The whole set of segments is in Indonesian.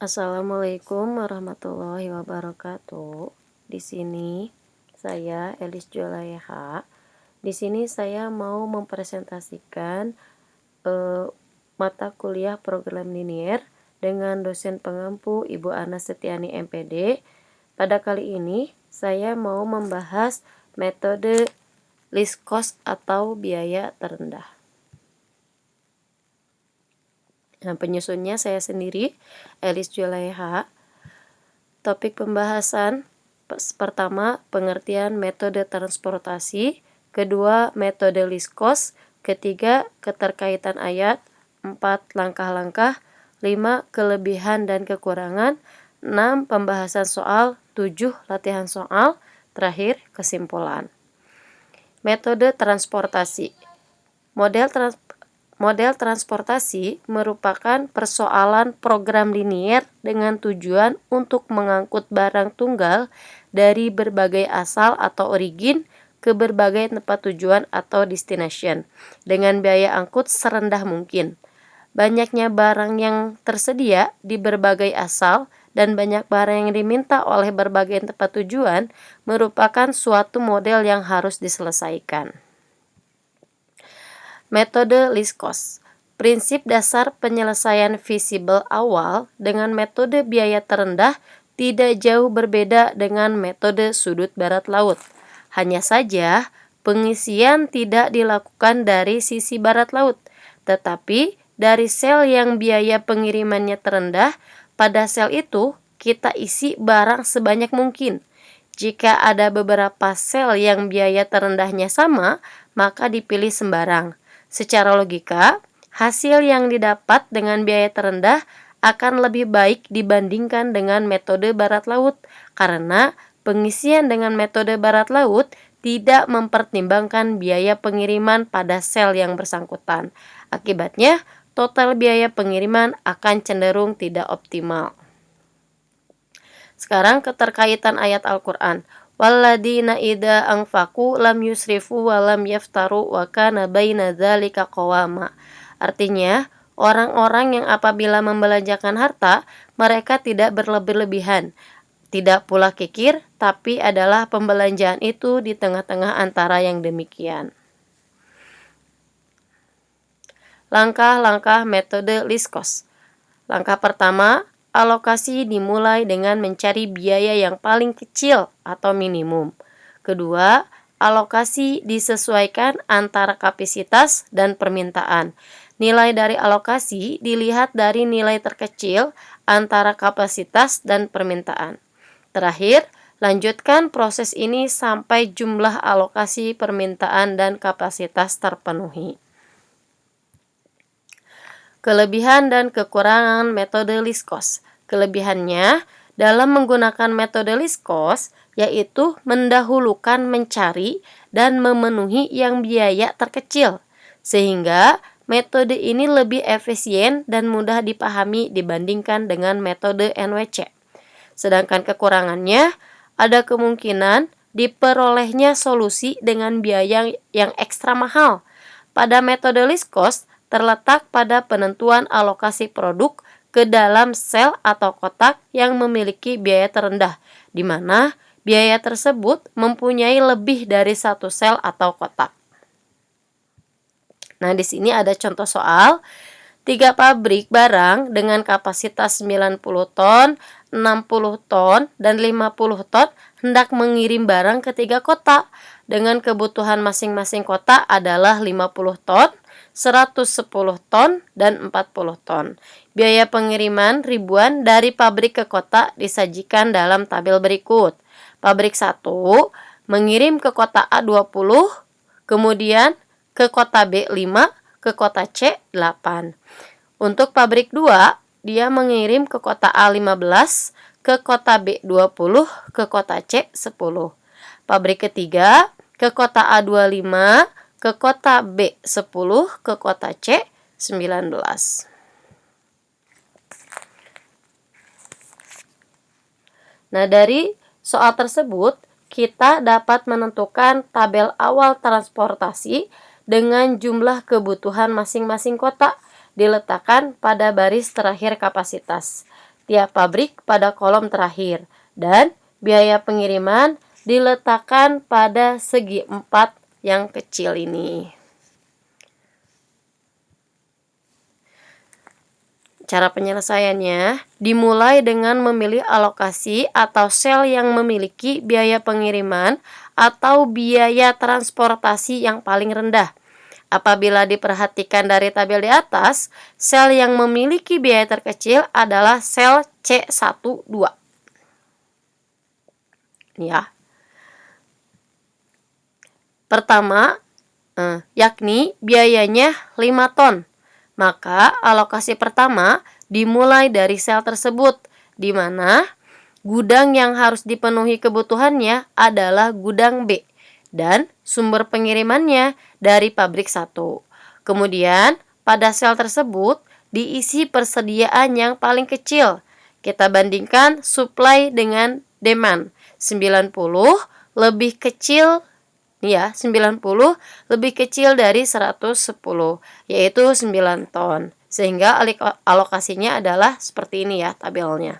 Assalamualaikum warahmatullahi wabarakatuh. Di sini saya Elis Julaiha. Di sini saya mau mempresentasikan eh, mata kuliah program linier dengan dosen pengampu Ibu Ana Setiani MPD. Pada kali ini saya mau membahas metode least cost atau biaya terendah. Nah, penyusunnya saya sendiri, Elis Julaiha. Topik pembahasan pertama, pengertian metode transportasi. Kedua, metode least cost. Ketiga, keterkaitan ayat. 4, langkah-langkah. 5, kelebihan dan kekurangan. 6, pembahasan soal. 7, latihan soal. Terakhir, kesimpulan. Metode transportasi. Model transportasi merupakan persoalan program linier dengan tujuan untuk mengangkut barang tunggal dari berbagai asal atau origin ke berbagai tempat tujuan atau destination dengan biaya angkut serendah mungkin. Banyaknya barang yang tersedia di berbagai asal dan banyak barang yang diminta oleh berbagai tempat tujuan merupakan suatu model yang harus diselesaikan. Metode least cost. Prinsip dasar penyelesaian visible awal dengan metode biaya terendah tidak jauh berbeda dengan metode sudut barat laut. Hanya saja, pengisian tidak dilakukan dari sisi barat laut, tetapi dari sel yang biaya pengirimannya terendah. Pada sel itu, kita isi barang sebanyak mungkin. Jika ada beberapa sel yang biaya terendahnya sama, maka dipilih sembarang. Secara logika, hasil yang didapat dengan biaya terendah akan lebih baik dibandingkan dengan metode barat laut, karena pengisian dengan metode barat laut tidak mempertimbangkan biaya pengiriman pada sel yang bersangkutan. Akibatnya, total biaya pengiriman akan cenderung tidak optimal. Sekarang keterkaitan ayat Al-Quran. Walladina idza anfaqu lam yusrifu wa lam yaftaru wa kana baina dzalika qawama. Artinya, orang-orang yang apabila membelanjakan harta, mereka tidak berlebih-lebihan, tidak pula kikir, tapi adalah pembelanjaan itu di tengah-tengah antara yang demikian. Langkah-langkah metode least cost. Langkah pertama, alokasi dimulai dengan mencari biaya yang paling kecil atau minimum. Kedua, alokasi disesuaikan antara kapasitas dan permintaan. Nilai dari alokasi dilihat dari nilai terkecil antara kapasitas dan permintaan. Terakhir, lanjutkan proses ini sampai jumlah alokasi, permintaan, dan kapasitas terpenuhi. Kelebihan dan kekurangan metode least cost. Kelebihannya dalam menggunakan metode least cost yaitu mendahulukan mencari dan memenuhi yang biaya terkecil, sehingga metode ini lebih efisien dan mudah dipahami dibandingkan dengan metode NWC. Sedangkan kekurangannya ada kemungkinan diperolehnya solusi dengan biaya yang ekstra mahal. Pada metode least cost terletak pada penentuan alokasi produk ke dalam sel atau kotak yang memiliki biaya terendah, di mana biaya tersebut mempunyai lebih dari satu sel atau kotak. Nah, di sini ada contoh soal. 3 pabrik barang dengan kapasitas 90 ton, 60 ton, dan 50 ton hendak mengirim barang ke 3 kota dengan kebutuhan masing-masing kota adalah 50 ton, 110 ton, dan 40 ton. Biaya pengiriman ribuan dari pabrik ke kota disajikan dalam tabel berikut. Pabrik 1 mengirim ke kota A 20, kemudian ke kota B 5, ke kota C 8. Untuk pabrik 2, dia mengirim ke kota A 15, ke kota B 20, ke kota C 10. Pabrik ketiga ke kota A 25, ke kota B 10, ke kota C 19. Nah, dari soal tersebut kita dapat menentukan tabel awal transportasi dengan jumlah kebutuhan masing-masing kota diletakkan pada baris terakhir kapasitas. tiap pabrik pada kolom terakhir, dan biaya pengiriman diletakkan pada segi 4 yang kecil ini. Cara penyelesaiannya dimulai dengan memilih alokasi atau sel yang memiliki biaya pengiriman atau biaya transportasi yang paling rendah. Apabila diperhatikan dari tabel di atas, sel yang memiliki biaya terkecil adalah sel C12. Ya. Pertama, yakni biayanya 5 ton. Maka alokasi pertama dimulai dari sel tersebut, di mana gudang yang harus dipenuhi kebutuhannya adalah gudang B dan sumber pengirimannya dari pabrik 1. Kemudian pada sel tersebut diisi persediaan yang paling kecil. Kita bandingkan supply dengan demand. 90 lebih kecil 90 lebih kecil dari 110, yaitu 9 ton. Sehingga alokasinya adalah seperti ini ya tabelnya.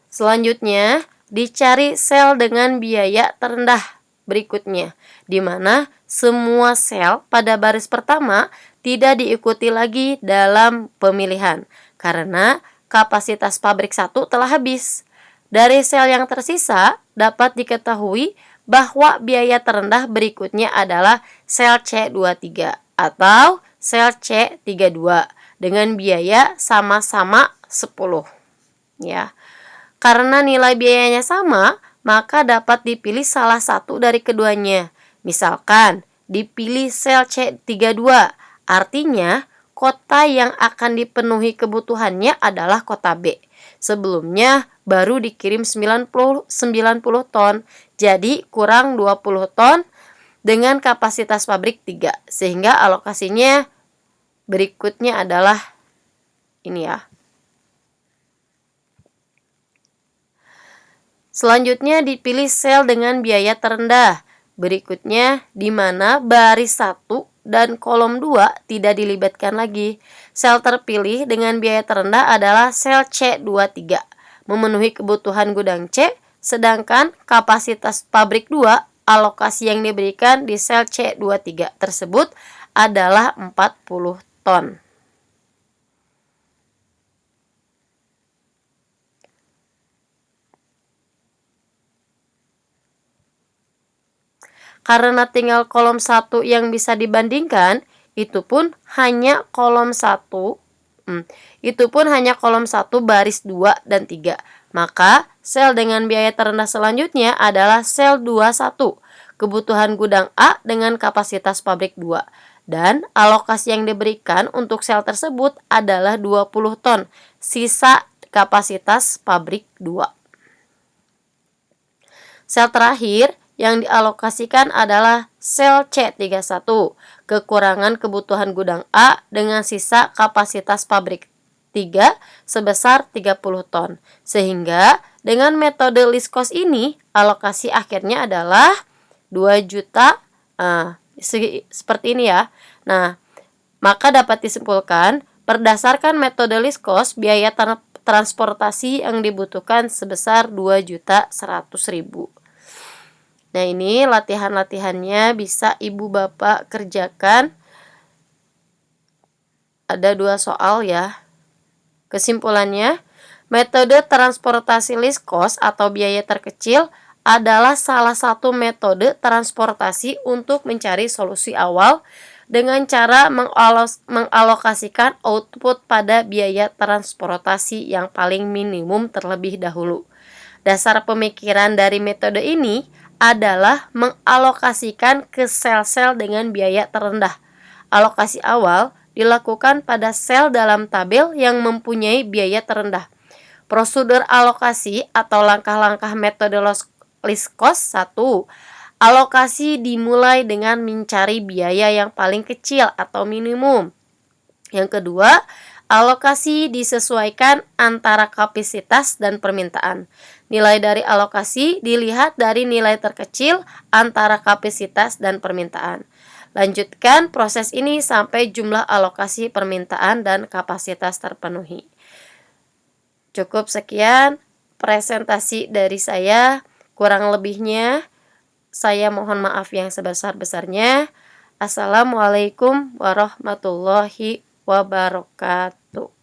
Selanjutnya, dicari sel dengan biaya terendah berikutnya, di mana semua sel pada baris pertama tidak diikuti lagi dalam pemilihan, karena kapasitas pabrik 1 telah habis. Dari sel yang tersisa, dapat diketahui bahwa biaya terendah berikutnya adalah sel C23 atau sel C32 dengan biaya sama-sama 10. Ya. Karena nilai biayanya sama, maka dapat dipilih salah satu dari keduanya. Misalkan, dipilih sel C32, artinya kota yang akan dipenuhi kebutuhannya adalah kota B. Sebelumnya baru dikirim 90 ton, jadi kurang 20 ton dengan kapasitas pabrik 3. Sehingga alokasinya berikutnya adalah ini ya. Selanjutnya dipilih sel dengan biaya terendah. Berikutnya di mana baris 1 dan kolom 2 tidak dilibatkan lagi. Sel terpilih dengan biaya terendah adalah sel C23, memenuhi kebutuhan gudang C, sedangkan kapasitas pabrik 2, alokasi yang diberikan di sel C23 tersebut adalah 40 ton. Karena tinggal kolom 1 yang bisa dibandingkan, itu pun hanya kolom 1 baris 2 dan 3. Maka sel dengan biaya terendah selanjutnya adalah sel 21, kebutuhan gudang A dengan kapasitas pabrik 2. Dan alokasi yang diberikan untuk sel tersebut adalah 20 ton, sisa kapasitas pabrik 2. Sel terakhir yang dialokasikan adalah sel C31, kekurangan kebutuhan gudang A dengan sisa kapasitas pabrik 3 sebesar 30 ton. Sehingga dengan metode least cost ini, alokasi akhirnya adalah 2 juta, seperti ini ya. Nah, maka dapat disimpulkan, berdasarkan metode least cost, biaya transportasi yang dibutuhkan sebesar 2.100.000. Nah, ini latihan-latihannya bisa ibu bapak kerjakan. Ada 2 soal ya. Kesimpulannya, metode transportasi least cost atau biaya terkecil adalah salah satu metode transportasi untuk mencari solusi awal dengan cara mengalokasikan output pada biaya transportasi yang paling minimum terlebih dahulu. Dasar pemikiran dari metode ini adalah mengalokasikan ke sel-sel dengan biaya terendah. Alokasi awal dilakukan pada sel dalam tabel yang mempunyai biaya terendah. Prosedur alokasi atau langkah-langkah metode least cost 1. Alokasi dimulai dengan mencari biaya yang paling kecil atau minimum. Yang kedua, alokasi disesuaikan antara kapasitas dan permintaan. Nilai dari alokasi dilihat dari nilai terkecil antara kapasitas dan permintaan. Lanjutkan proses ini sampai jumlah alokasi permintaan dan kapasitas terpenuhi. Cukup sekian presentasi dari saya. Kurang lebihnya saya mohon maaf yang sebesar-besarnya. Assalamualaikum warahmatullahi wabarakatuh.